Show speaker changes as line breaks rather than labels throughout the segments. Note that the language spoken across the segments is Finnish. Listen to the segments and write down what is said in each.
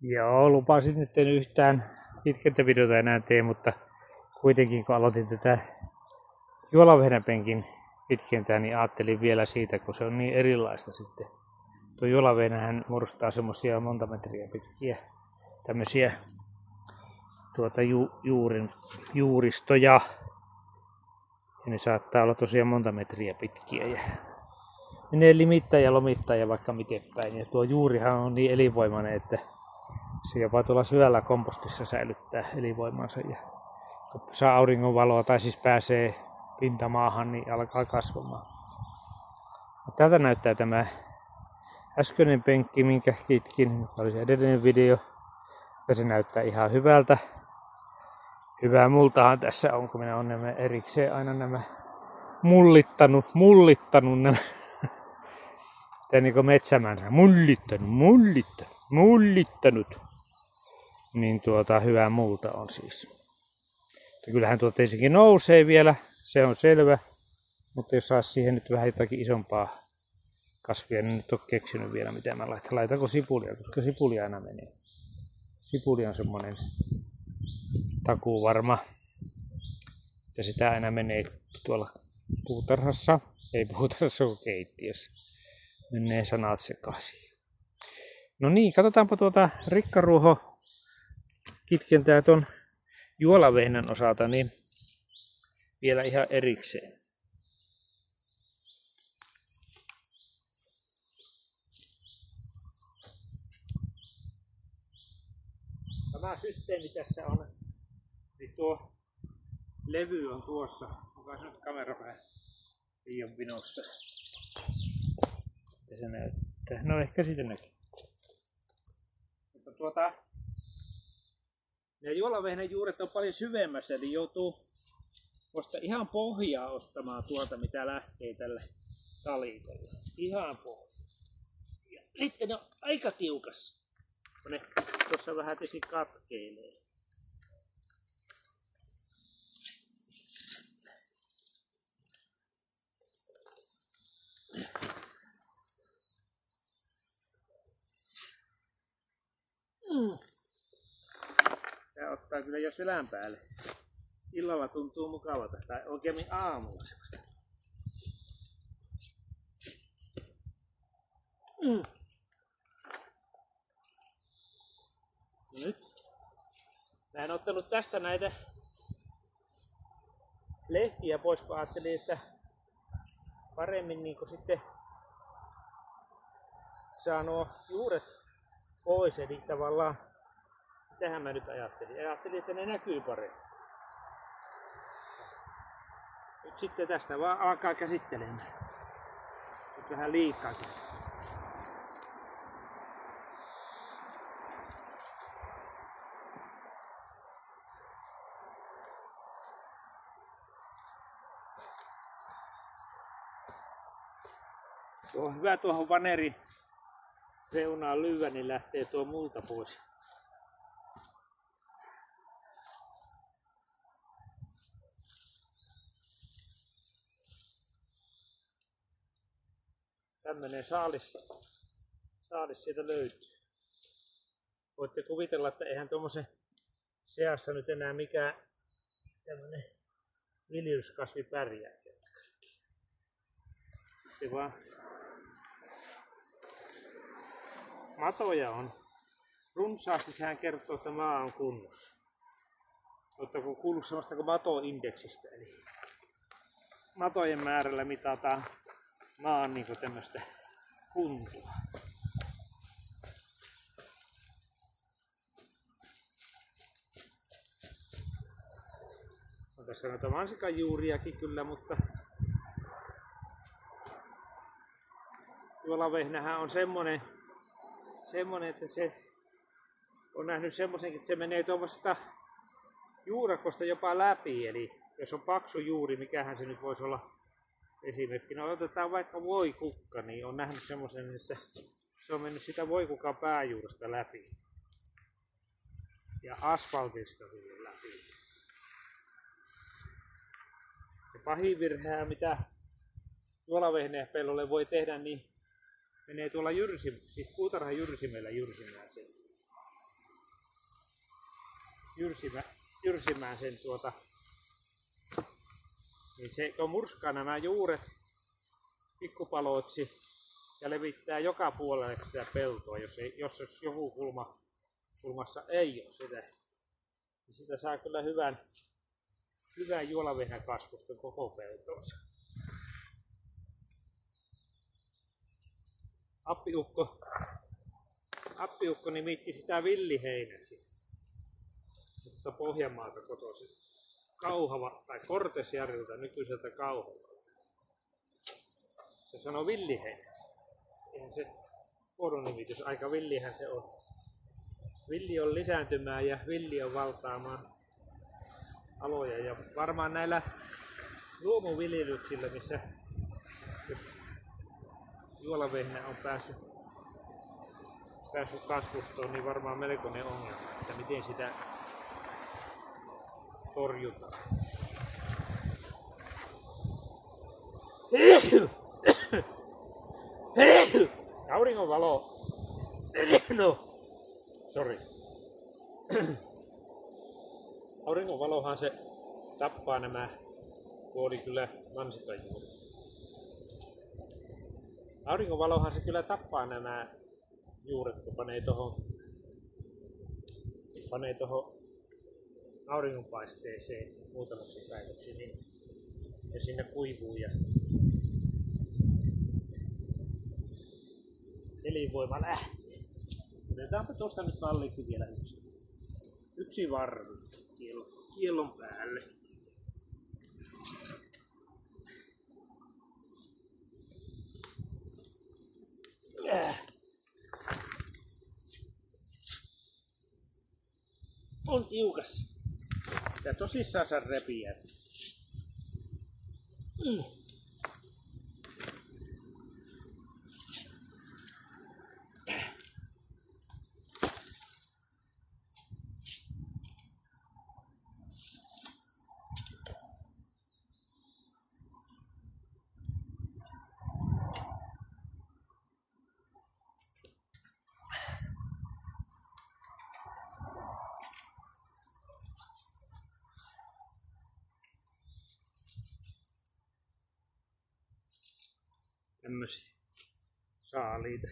Joo, lupasin, että en yhtään pitkältä videota enää tee, mutta kuitenkin kun aloitin tätä juolavehnäpenkin pitkentää, niin ajattelin vielä siitä, kun se on niin erilaista sitten. Tuo juolavehnähän muodostaa semmosia monta metriä pitkiä tämmösiä juuristoja. Ja ne saattaa olla tosiaan monta metriä pitkiä. Ja menee limittää ja lomittaa ja vaikka miten päin. Ja tuo juurihan on niin elinvoimainen, että se jopa tuolla syvällä kompostissa säilyttää elinvoimansa. Ja kun saa auringonvaloa tai siis pääsee pintamaahan, niin alkaa kasvamaan. Tältä näyttää tämä äskeinen penkki, minkä kitkin, mikä oli se edellinen video. Ja se näyttää ihan hyvältä. Hyvää multahan tässä on, kun minä olen nämä erikseen aina nämä mullittanut nämä. Tämä niin kuin metsämänsä. Mullittanut. Niin hyvää multa on siis. Ja kyllähän tietenkin nousee vielä, se on selvä. Mutta jos saisi siihen nyt vähän jotakin isompaa kasvia, niin nyt ole keksinyt vielä mitä mä laitan. Laitanko sipulia, koska sipuli aina menee. Sipuli on semmonen takuu varma, että sitä aina menee tuolla puutarhassa. Ei puutarhassa, kun keittiössä. Menee sanat sekaisin. No niin, katsotaanpa tuota rikkaruoho kitkentää ton juolavehnän osalta niin vielä ihan erikseen. Sama systeemi tässä on. Eli tuo levy on tuossa. Onko se nyt kamera vähän liian vinossa? Mitä se näyttää? No ehkä siitä näkyy. Mutta ne juolavehnän juuret on paljon syvemmässä, eli joutuu vasta ihan pohjaa ottamaan tuolta, mitä lähtee tälle talikolle. Ihan pohjaa. Ja sitten ne on aika tiukassa, kun ne tuossa vähän tietysti katkeilee. Tää ottaa kyllä jo selän päälle. Illalla tuntuu mukavalta, tai oikeammin aamulla semmoista. Nyt. Mä en ottanut tästä näitä lehtiä pois, kun ajattelin, että paremmin niin sitten saa nuo juuret pois. Eli tavallaan, mitähän mä nyt ajattelin? Ajattelin, että ne näkyy paremmin. Nyt sitten tästä vaan alkaa käsittelemään. Nyt vähän liikaakin. Tuo on hyvä tuohon vanerin reunaan lyödä, niin lähtee tuo multa pois. Tämmönen saalis sieltä löytyy. Voitte kuvitella, että eihän tuommoisen seassa nyt enää mikään tämmönen viljelyskasvi pärjää. Se vaan matoja on runsaasti, sehän kertoo, että maa on kunnossa. Oletteko kuullut sellaista kuin matoindeksistä, eli matojen määrällä mitataan maan niin tämmöistä kuntoa. On tässä noita mansikanjuuriakin kyllä, mutta juolavehnähän on semmonen, että se on nähnyt semmoisenkin, että se menee tuommoista juurakosta jopa läpi. Eli jos on paksu juuri, mikähän se nyt voisi olla esimerkki. No otetaan vaikka voikukka, niin on nähnyt semmoisen, että se on mennyt sitä voikukan pääjuuresta läpi. Ja asfaltista läpi. Ja pahin virheä, mitä juolavehnäpellolle voi tehdä, niin menee tuolla siis puutarhan jyrsimellä jyrsimään sen. jyrsimään sen niin se murskaa nämä juuret pikkupaloiksi ja levittää joka puolelle sitä peltoa, jos joku kulmassa ei ole sitä. Niin sitä saa kyllä hyvän juolavehnän kasvuston koko peltoonsa. Appiukko nimitti sitä villiheinäksi, mutta Pohjanmaalta kotoisin. Kauhava tai Kortesjärviltä, nykyiseltä Kauhavalta. Se sanoo villiheinäksi. Eihän se huono nimitys, aika villihän se on. Villi on lisääntymään ja villi on valtaamaan aloja. Ja varmaan näillä luomuviljelyksillä, missä juolavehnä on päässyt kasvustoon, niin varmaan melkoinen ongelma, että miten sitä torjutaan. Auringonvalo. No, sorry. Auringonvalohan se tappaa nämä, kun oli kyllä mansikanjuuret. Auringonvalohan se kyllä tappaa nämä juuret, kun panee tohon auringonpaisteeseen muutamaksi päiväksi, niin ja sinne kuivuu ja elinvoima lähtee. Otetaanpa tuosta nyt malliksi vielä yksi varvi kiellon päälle. On tiukas. Ja tosissaan saa repiä. Tämmösiä saaliita.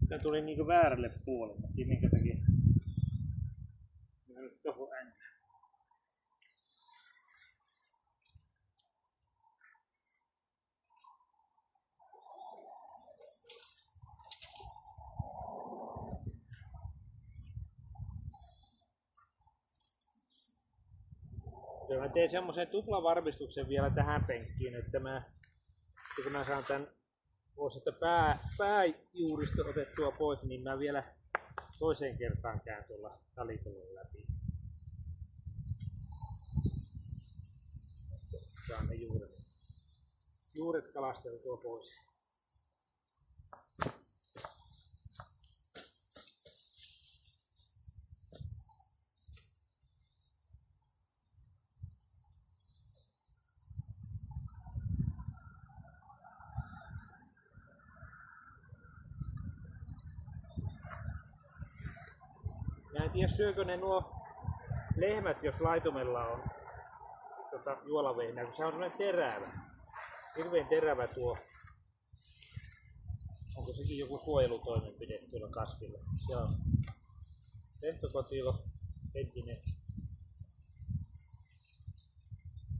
Tää tuli niinku väärälle puolelle, minkä takia. Mä nyt tohon änkään. Mä teen semmoisen tuplavarmistuksen vielä tähän penkkiin, että kun mä saan tän pääjuuristo otettua pois, niin mä vielä toiseen kertaan käyn tuolla talipellon läpi. Saan ne juuret kalasteltua pois. Mä en tiedä syökö ne nuo lehmät, jos laitumella on juolavehnää, kun se on semmoinen terävä. Hirveän terävä tuo. Onko sekin joku suojelutoimenpide tuolla kasvilla? Siellä on lehtokotilo, entinen.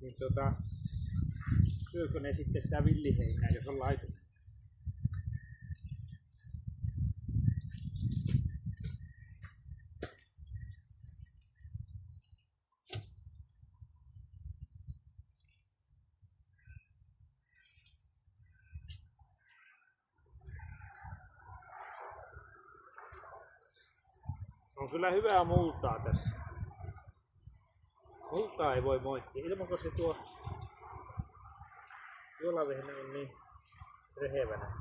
Niin syökö ne sitten sitä villiheinää, jos on laitumella? On kyllä hyvää multaa tässä. Multaa ei voi moittia. Ilmanko se tuo juolavehnä on niin rehevänä.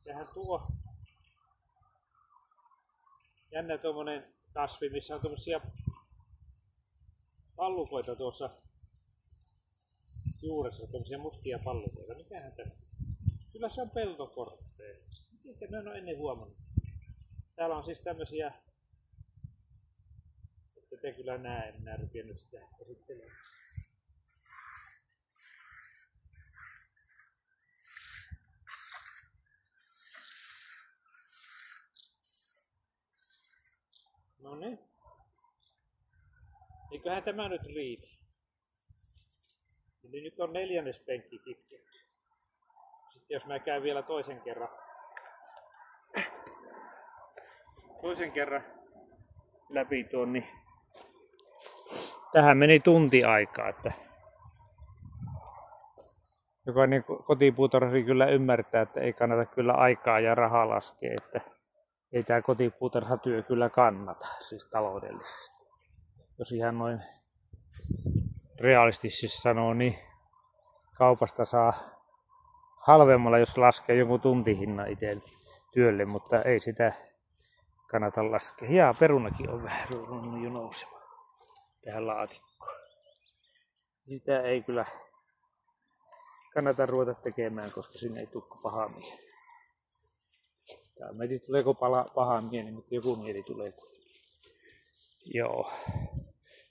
Sehän tuo jännä tommonen kasvi, missä on tommosia pallukoita tuossa juuressa, tämmöisiä mustia pallukoita. Mikähän tämä? Kyllä se on peltokortteja. Miten ne on ennen huomannut? Täällä on siis tämmöisiä, että te kyllä näe, en minä rupia nyt sitä esittelemään. No niin. Eiköhän tämä nyt riitä. Eli nyt on 4. penkki kitketty. Sitten jos mä käyn vielä toisen kerran läpi tuon, niin tähän meni tunti aikaa, että jokainen kotipuutarhuri kyllä ymmärtää, että ei kannata kyllä aikaa ja rahaa laskea, että ei tämä kotipuutarhatyö kyllä kannata, siis taloudellisesti. Jos ihan noin realistisesti sanoo, niin kaupasta saa halvemmalla, jos laskee joku tuntihinnan itse työlle, mutta ei sitä kannata laskea. Ja perunakin on vähän ruvennut jo nousemaan tähän laatikkoon. Sitä ei kyllä kannata ruveta tekemään, koska sinne ei tule pahaa mieli. Tää mietin, tuleeko pahaa mieli, mutta joku mieli tulee. Joo.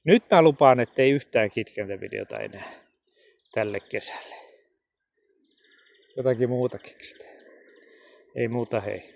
Nyt mä lupaan, ettei yhtään kitkentävideota enää tälle kesälle. Jotakin muuta keksitään. Ei muuta, hei.